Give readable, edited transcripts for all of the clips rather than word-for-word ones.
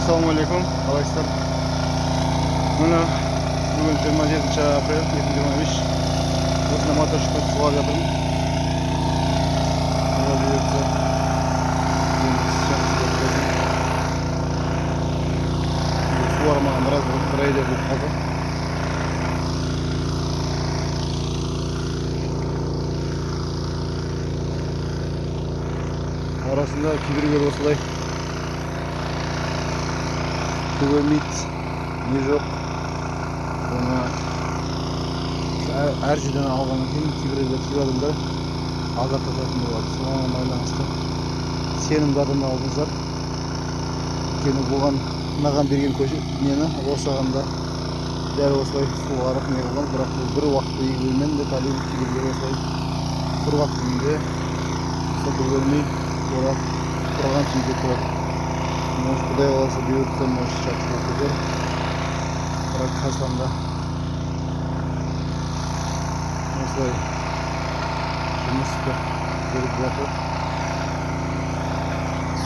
Assalamualaikum, қалайсыздар? Міне бүгін 27 апрель 2025. Осында мотоциклді суғарып жатырмын. Суармаған біраз бір айдай болып қалды. Арасында кейбіреулер осылай көгермейді, не жоқ. Оны әр жерден алғаннан кейін кейбір адамдар алдап жататын болады. Соған байланысты сенімді адамдар алдыңыздар. Өйткені бұған маған берген нені осығанда дәл осылай суғарып не қылған, бірақ бұл бір уақытта егілмен де талиб кейбіреулер осылай құрғақ күнде көгермей орап тұрған күйде тұрады. Может, Құдай қаласа бұйыртса, может, жақсы өтер. Бірақ қазанда осылай жұмысты жүріп жатыр.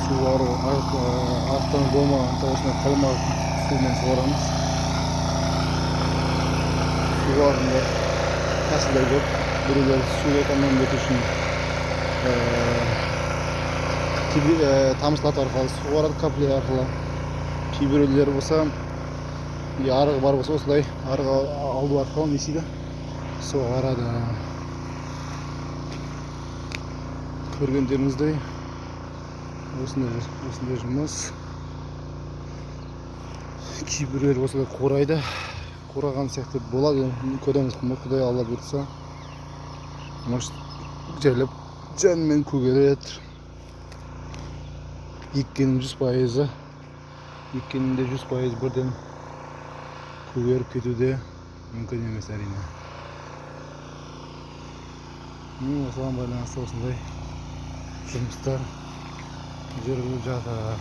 Суару артынан болмаған осындай қалмақ сумен суарамыз. Суарында тәсілдер көп. Біреулер су экономия ету үшін тамшылату арқылы суарады, капля арқылы. Кейбіреулер болса, арығы бар болса, осылай арығы алду арқылы не істейді? Суарады. Көргендеріңіздей осындай жұмыс. Кейбіреулер осылай қорайды. Қораған сияқты болады. Көреміз, Құдай алла бұйыртса, может, жайлап жанымен көгереді. Еккенің 100%, еккенінде 100% бірден көгеріп кетуде мүмкін емес әрине. Осыған байланысты осындай жұмыстар жүріп жатыр.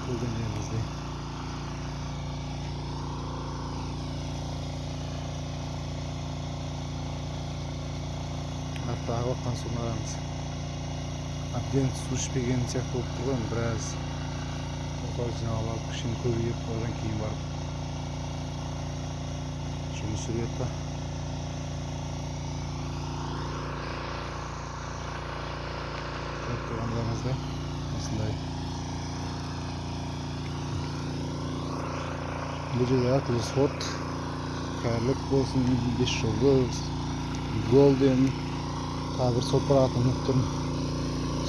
Көргендеріңіздей. Артта ағып жатқан суын арамыз. Әбден су ішпеген сияқты болып тұрған, біраз отау жиналып, кішкене көбейіп, одан кейін барып жұмыс жүреді. Көріп тұрғандарыңыздай осындай. Бұл жерде әртүрлі сорт, кәрілік болсын, 5 жұлдыз, голден, тағы бір сорт бар, атын ұмытып тұрмын.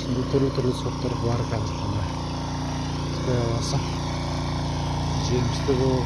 Şimdi türlü sotlar var қазірде. Құдай қаласа. Жемісті бұл.